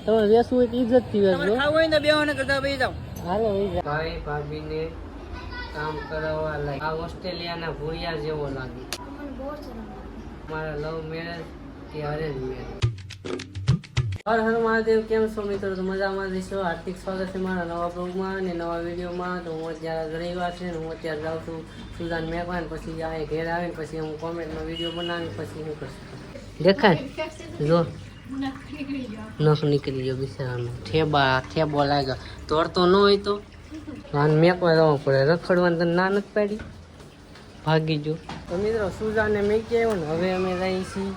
તમે વેસવું હોય તો ઇજ્જત થી વેચજો. ખાવું હોય ને બેવાને કરતા બેસી જાવ. હાલો ભાઈ ભાભીને કામ કરાવવા લાગે. આ ઓસ્ટ્રેલિયાના ભૂરિયા જેવો લાગે. મારા લવ મેરેજ કે અરેન્જ મેરેજ. હર હર મહાદેવ. કેમ છો મિત્રો? તો મજામાં જઈશો. હાર્દિક સ્વાગત છે મારા નવા બ્લોગમાં અને નવા વિડીયોમાં. તો હું અત્યારે રવિવાર છે ને હું અત્યારે જાઉં છું સુજાન મેકવાન. પછી આ ઘેર આવીને પછી હું કોમેન્ટમાં વિડીયો બનાવીને પછી હું કરશું. દેખાય જો નખ નીકળી ગયો બિચારાનો. ઠેબો લાગ્યો. તોડતો ન હોય તો આને મેકવા જવું પડે. રખડવાની તને ના નથી પાડી, ભાગી જો. તો મિત્રો સુજાને મેકી આવ્યો ને હવે અમે જઈએ છીએ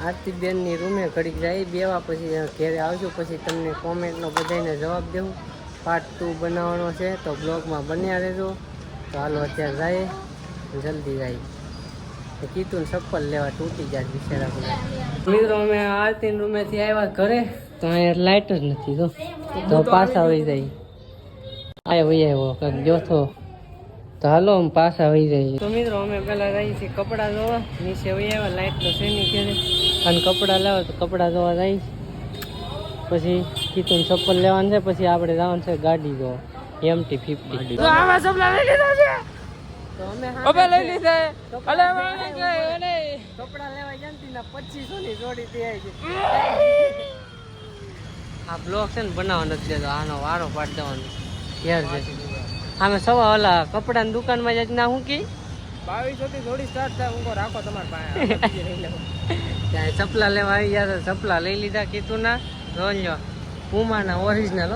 આરતી બેનની રૂમે. ઘડીક જાય બેવા પછી ઘેરે આવજો. પછી તમને કોમેન્ટનો બધાને જવાબ દેવું. પાર્ટ 2 બનાવવાનો છે તો બ્લોગમાં બન્યા રહેજો. તો હાલો અત્યારે જાય જલ્દી જાય. કીધું ચપ્પલ લેવા તૂટી જાય બિચારા બધા. મિત્રો અમે આરતી રૂમેથી આવ્યા ઘરે તો અહીંયા લાઇટ જ નથી તો પાછા વહી જાય. આ વહી આવ્યો કંઈક જોથો તો હાલો અમે પાછા વહી જઈએ. તો મિત્રો અમે પેલા જઈએ છીએ કપડાં ધોવા. નીચે વહી આવ્યા લાઇટ તો છે નહીં ઘરે અને કપડાં લેવા તો કપડાં ધોવા જઈશ. પછી કીધું ચપ્પલ લેવાનું છે. પછી આપણે જવાનું છે ગાડી ધોવા MT-50. તો આવા ચપ્પલ લઈ લીધા છે. તો અમે લઈ લીધા. કપડા લેવા જંતીના 2500 ની જોડી તૈયાર છે. આ બ્લોક છે ને બનાવવાનો જ દેતો. આનો વારો પાડી દેવાનો ઘેર છે. અમે સવા ઓલા કપડાની દુકાનમાં જાય ના હું કી 2200 થી થોડી સ્ટાર્ટ થાય. હું રાખો તમારા પાસે ત્યાં ચપલા લેવા આવી ગયા તો ચપલા લઈ લીધા. કીધું ના રોલ્યો પુમાના ઓરિજિનલ.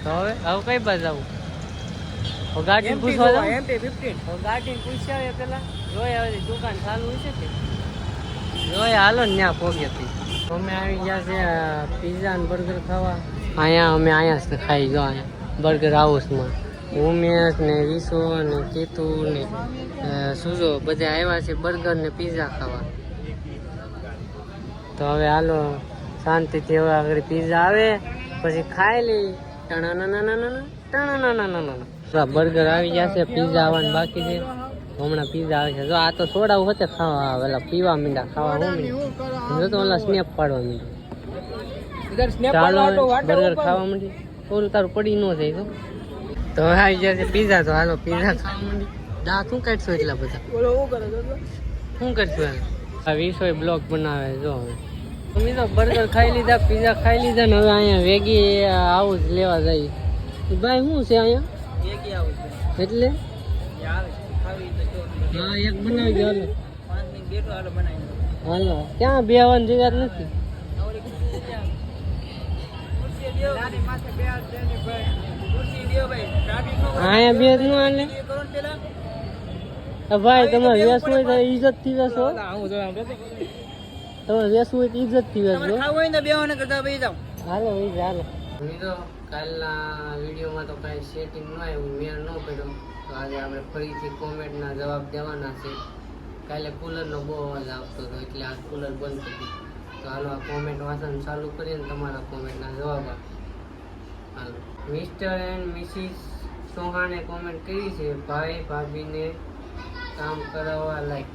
તો હવે કઈ બાજુ આવું? ગાડી પૂછવા જાવ MT-50. ગાડી પૂછ્યા પેલા જોઈ હવે દુકાન ચાલુ છે કે જોઈ હાલો ને ત્યાં પહોંચી હતી. અમે આવી ગયા છે પીઝા ને બર્ગર ખાવા. અહીંયા જ ખાઈ જો અહીંયા બર્ગર હાઉસમાં. ઉમેશ ને વિશો ને કેતુ ને સુજો બધા આવ્યા છે બર્ગર ને પીઝા ખાવા. તો હવે હાલો શાંતિથી હવે આગળ પીઝા આવે પછી ખાઈ લઈ. બર્ગર આવી ગયા છે. પીઝા આવવાનું બાકી છે. હમણાં પીઝા આવે છે. જો આ તો સોડા હોતે ખાવા પેલા પીવા મીંડા ખાવા હું તો ઓલા સ્નેપ પાડવા મીંડા. ચાલો બર્ગર ખાવા માંડી. ઓલું તારું પડી ન જાય તો આવી ગયા છે પીઝા. તો હાલો પીઝા ખાવા માંડી. દાંત શું કાઢશો એટલા બધા? શું કરશું? આ વિશો બ્લોગ બનાવે જો. હવે મિત્રો બર્ગર ખાઈ લીધા, પીઝા ખાઈ લીધા ને હવે અહીંયા વેગી આવું જ લેવા જાય. ભાઈ શું છે અહીંયા એટલે? હા એક બનાવી દો. હાલો ક્યાં બેવાની જગ્યા નથી. અહીંયા બે જ ન હાલે. ભાઈ તમારે વેસવું હોય તો ઇજ્જત થી વેસો. તમે વેસવું હોય તો ઇજ્જત થી વેચજો. હાલો હાલો. મિત્રો કાલના વિડીયોમાં તો કાંઈ સેટિંગ ન આવ્યું, મેળ ન પડ્યો. તો આજે આપણે ફરીથી કોમેન્ટના જવાબ દેવાના છે. કાલે કુલરનો બહુ અવાજ આવતો હતો એટલે આ કુલર બંધ કરી દીધું. તો હાલો આ કોમેન્ટ વાંચવાનું ચાલુ કરીને તમારા કોમેન્ટના જવાબ આપો. હાલો મિસ્ટર એન્ડ મિસિસ સોહાને કોમેન્ટ કરી છે ભાઈ ભાભીને કામ કરાવવા લાયક.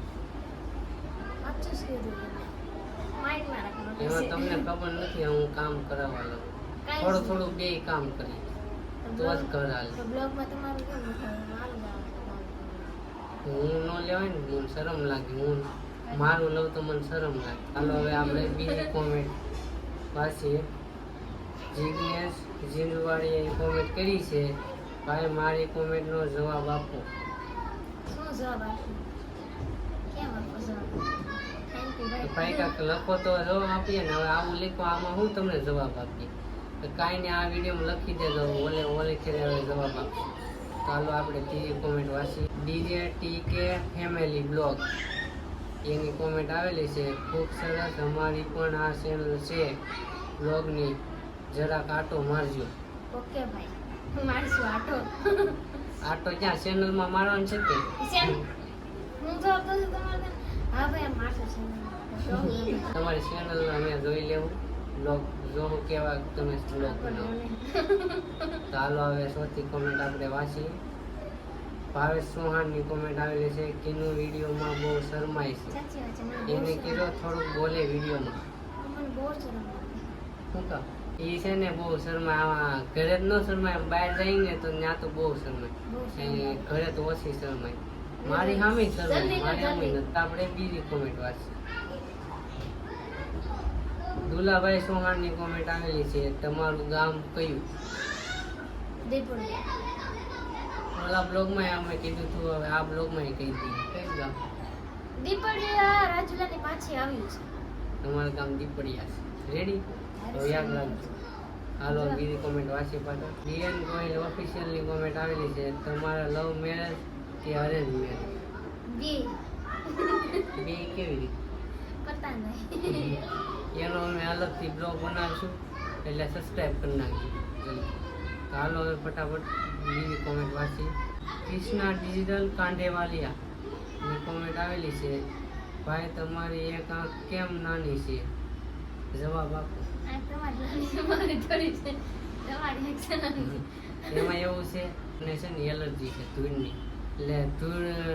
એમાં તમને ખબર નથી હું કામ કરાવવા લાગુ. થોડું બે કામ કરી તો જ ઘર હાલે. હું ન લેવાય ને મને શરમ લાગે. હું મારું લઉં તો મને શરમ લાગે. હાલો હવે આપણે બીજી કોમેન્ટ વાંચીએ. જિગ્નેશ જીંદવાડીએ કોમેન્ટ કરી છે ભાઈ મારી કોમેન્ટનો જવાબ આપો. ભાઈ કાંક લખો તો જવાબ આપીએ ને. હવે આવું લખો આમાં હું તમને જવાબ આપીએ? કાંઈ ને આ વિડીયોમાં લખી દેજો. ઓલે ખેરે હવે જવાબ આપશે. ચાલો આપણે ત્રીજી કોમેન્ટ વાંચી. DJTK ફેમિલી બ્લોગ એની કોમેન્ટ આવેલી છે ખૂબ સરસ. અમારી પણ આ ચેનલ છે બ્લોગની, જરાક આટો મારજો. ઓકે ભાઈ હું મારશું આટો. આટો ક્યાં ચેનલમાં મારવાનું છે કે હું તો આપતો છું તમારે. હા ભાઈ મારશું તમારી ચેનલ અમે જોઈ લેવું. બ્લોગ જોવું કેવા તમે બ્લોગ બનાવો. ચાલો હવે ચોથી કોમેન્ટ આપણે વાંચીએ. ભાવેશ ચૌહાણની કોમેન્ટ આવેલી છે કિનુ વિડીયોમાં બહુ શરમાય છે. એને કીધો થોડુંક બોલે વિડીયોમાં. શું કામ? ઈ છે ને બહુ શરમાય, આમાં ઘરે જ ન શરમાય, બહાર જાય ને તો ત્યાં તો બહુ શરમાય. એ ઘરે તો ઓછી શરમાય. મારી સામે જ શરમાય, મારી સામે નથી. આપણે બીજી કોમેન્ટ વાંચી. દુલાભાઈ સોહાણની કોમેન્ટ આવેલી છે, તમારું ગામ કયું? દીપોડિયા. ઓલા બ્લોગમાં અમે કીધું હતું, હવે આ બ્લોગમાં કહી દઈએ. કયું ગામ? દીપોડિયા રાજુલાની પાછી આવ્યું છે. તમારું ગામ દીપડિયા છે. રેડી? તો યાદ રાખજો. હાલો બીજી કોમેન્ટ વાંચી પાછો. ડીએન ગોયલ ઓફિશિયલની કોમેન્ટ આવેલી છે, તમારા લવ મેરેજ કે અરેન્જ મેરેજ? બે બે કેવી રીતે? પતા નહીં. એનો અમે અલગથી બ્લોગ બનાવીશું, એટલે સબસ્ક્રાઈબ કરી નાખજો જલ્દી. તો હાલો હવે ફટાફટ બીજી કોમેન્ટ વાંચી. કૃષ્ણા ડિજિટલ કાંડેવાલિયા ની કોમેન્ટ આવેલી છે, ભાઈ તમારી એક આંખ કેમ નાની છે? જવાબ આપો. આ તમારી થોડી છે, તમારી એક છે નાની. એમાં એવું છે અને છે ને એલર્જી છે ધૂળની, એટલે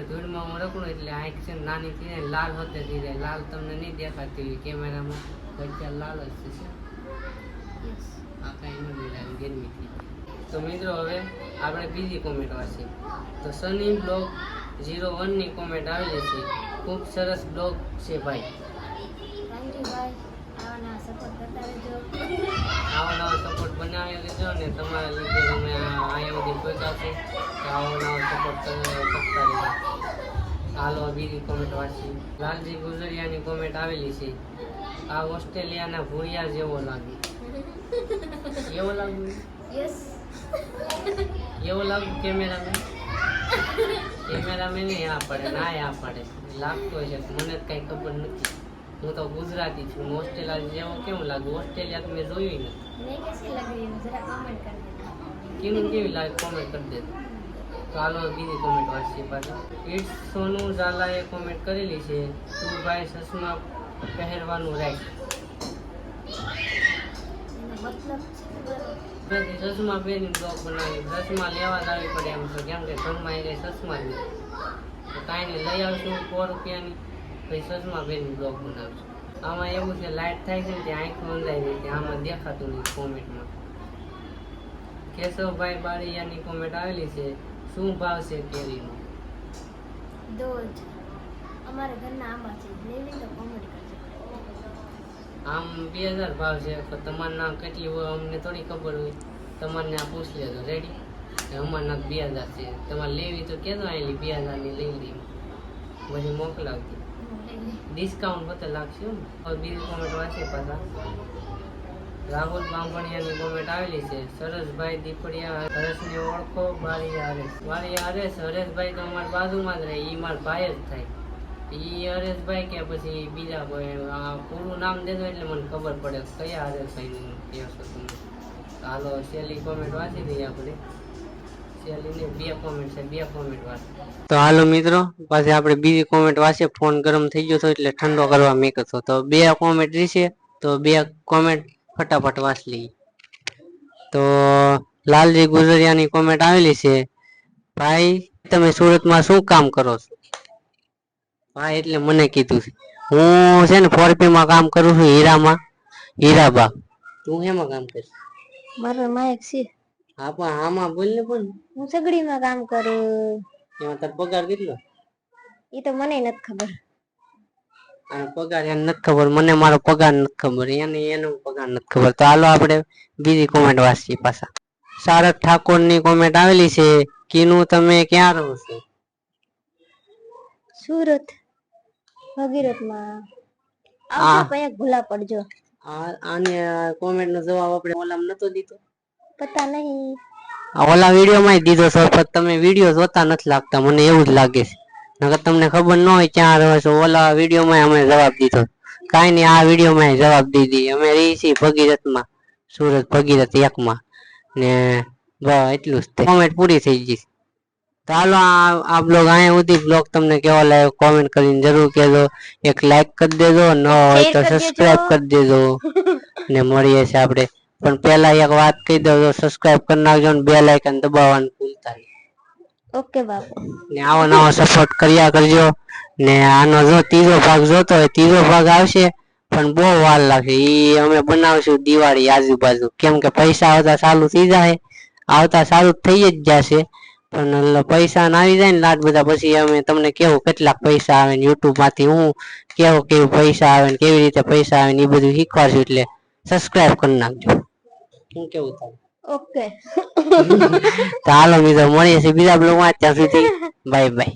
ધૂળમાં હું રખડું એટલે આંખ છે ને નાની થઈ જાય, લાલ હોતે થઈ જાય. લાલ તમને નહીં દેખાતી હોય કેમેરામાં, વચ્ચે લાલ જ છે. Yes. આ કાંઈ નથી લાગે, ગરમીથી. તો મિત્રો હવે આપણે બીજી કોમેન્ટ વાંચીએ. તો સની બ્લોગ 01 ની કોમેન્ટ આવેલી છે, ખૂબ સરસ બ્લોગ છે ભાઈ. Thank you ભાઈ. આવા નવા સપોર્ટ કરતા રહેજો. આવો નવો સપોર્ટ બનાવી લેજો ને તમારા લીધે અમે અહીંયા સુધી પહોંચ્યા છે. તો આવો નવો સપોર્ટ કરતા રહેજો. હાલો બીજી કોમેન્ટ વાંચી. લાલજી ગુજરિયાની કોમેન્ટ આવેલી છે, આ ઓસ્ટ્રેલિયાના ભૂરિયા જેવો લાગે. એવો લાગુ? Yes. એવો લાગુ કેમેરામેન? કેમેરામેન આ પડે ના આ પડે લાગતો છે, મને જ કઈ ખબર નથી. હું તો ગુજરાતી છું. ઓસ્ટ્રેલિયા જેવો કેવું લાગુ? ઓસ્ટ્રેલિયા તો મેં જોયું નથી. નહીં कैसी लग रही है जरा कमेंट कर देना. કેવું કેવી લાગે કોમેન્ટ કરી દેજો. તો હાલો બીજી કોમેન્ટ વાંચીએ પાછા. ઇટ્સ સોનુ ઝાલાએ કોમેન્ટ કરેલી છે, તું ભાઈ ચશ્મા પહેરવાનું રાખ. એનો મતલબ છે બરાબર. ચશ્મા પહેરીને બ્લોગ બનાવી, ચશ્મા લેવા જ આવી પડે એમ છે, કેમ કે ઘરમાં એ કઈ ચશ્મા જ નથી. તો કાંઈ નહીં, લઈ આવશું 100 રૂપિયાની, પછી ચશ્મા પહેરીને બ્લોગ બનાવશું. આમાં એવું છે લાઇટ થાય છે ને ત્યાં આંખો અંધાઈ જાય છે, આમાં દેખાતું નથી કોમેન્ટમાં. કેશવભાઈ બારિયાની કોમેન્ટ આવેલી છે, શું ભાવ છે કેરીનો? દો જ અમારા ઘરના આંબા છે, લેવી તો કમેન્ટ કરજો. આમ 2000 ભાવ છે, પણ તમારું નામ કેટલી હોય અમને થોડી ખબર હોય. તમારે આ પૂછ લેજો. રેડી? અમારું નામ 2000 છે, તમારે લેવી તો કહેજો, અહીં 2000 ની લઈ લઈ પછી મોકલાવતી. ડિસ્કાઉન્ટ બધે લાગશે. હવે બીજી કોમેન્ટ વાંચીએ પાછા. રાહુલ બાંભણિયાની કોમેન્ટ આવેલી છે, સરસભાઈ દીપડિયા હરેશને ઓળખો? બારિયા હરેશ. બારિયા હરેશ? હરેશભાઈ તો અમારી બાજુમાં જ રહે, એ મારા ભાઈ જ થાય. ઈ હરેશભાઈ કે પછી બીજા કોઈ? આ પૂરું નામ દેજો એટલે મને ખબર પડે કયા હરેશભાઈનું કહો છો તમે. હાલો છેલ્લી કોમેન્ટ વાંચી દઈએ આપણે. છેલ્લી 2 કોમેન્ટ છે, 2 કોમેન્ટ વાંચી. તો હાલો મિત્રો, પાછી આપણે બીજી કોમેન્ટ વાંચીએ. ફોન ગરમ થઈ ગયો હતો એટલે ઠંડો કરવા મૂક્યો હતો. તો 2 કોમેન્ટ રહેશે, તો 2 કોમેન્ટ ફટાફટ વાંચી લઈએ. તો લાલજી ગુજરિયાની કોમેન્ટ આવેલી છે, ભાઈ તમે સુરતમાં શું કામ કરો છો? ભાઈ એટલે મને કીધું છે. હું છે ને 4P માં કામ કરું છું, હીરાબાગ. તું હેમાં કામ કરીશ? મારો માયક છે. હા પણ આમાં બોલ ને. પણ હું સગડીમાં કામ કરું. એમાં તાર પગાર કેટલો? એ તો મને નથી ખબર. અને પગાર એને નથી ખબર, મને મારો પગાર નથી ખબર, એનો પગાર નથી ખબર. તો હાલો આપણે બીજી કોમેન્ટ વાંચીએ પાછા. સારક ઠાકોરની કોમેન્ટ આવેલી છે, કીનું તમે ક્યાં રહો છો? સુરત ભગીરથમાં. આવજો કયાક ભૂલા પડજો. આને કોમેન્ટ નો જવાબ આપણે ઓલામ નતો દીધો? પતા નહીં. ઓલા વિડીયો માં દીધો છો, પણ તમે વિડીયો જોતા નથી લાગતા, મને એવું જ લાગે છે. નકર તમને ખબર ન હોય ક્યાં રહો છો. ઓલા વિડીયો માં અમે જવાબ દીધો. કાંઈ નહીં, આ વિડીયો માં જવાબ દીધી. અમે રહી છીએ ભગીરથમાં, સુરત ભગીરથ 1 માં ને બસ એટલું જ. કોમેન્ટ પૂરી થઈ ગઈ. તો હાલો આ બ્લોગ અહીંયા સુધી. બ્લોગ તમને કેવો લાગ્યો કોમેન્ટ કરીને જરૂર કહેજો. એક લાઈક કરી દેજો, ન હોય તો સબસ્ક્રાઇબ કરી દેજો. ને મળીએ છે આપણે. પણ પહેલા એક વાત કહી દઉં, તો સબસ્ક્રાઇબ કરી નાખજો ને બેલ આઇકન દબાવવાનું ભૂલતા નહીં. ઓકે બાપુ. ને આવો નવો સપોર્ટ કર્યા કરજો. ને આનો જો 3રો ભાગ જોતો હોય, 3રો ભાગ આવશે પણ બહુ વાર લાગશે. ઈ અમે બનાવશું દિવાળી આજુબાજુ, કેમ કે પૈસા આવતા ચાલુ થઈ જાય, આવતા ચાલુ થઈ જ જશે. પણ પૈસા ના આવી જાય ને લાટ બધા, પછી અમે તમને કેવું કેટલાક પૈસા આવે ને યુટ્યુબ માંથી હું કેવું પૈસા આવે ને કેવી રીતે પૈસા આવે ને એ બધું શીખવાડશું. એટલે સબસ્ક્રાઇબ કરી નાખજો. શું કેવું થાય? ઓકે. તો હાલો મિત્રો મળીએ છીએ બીજા બ્લોગમાં. ત્યાં સુધી બાય બાય.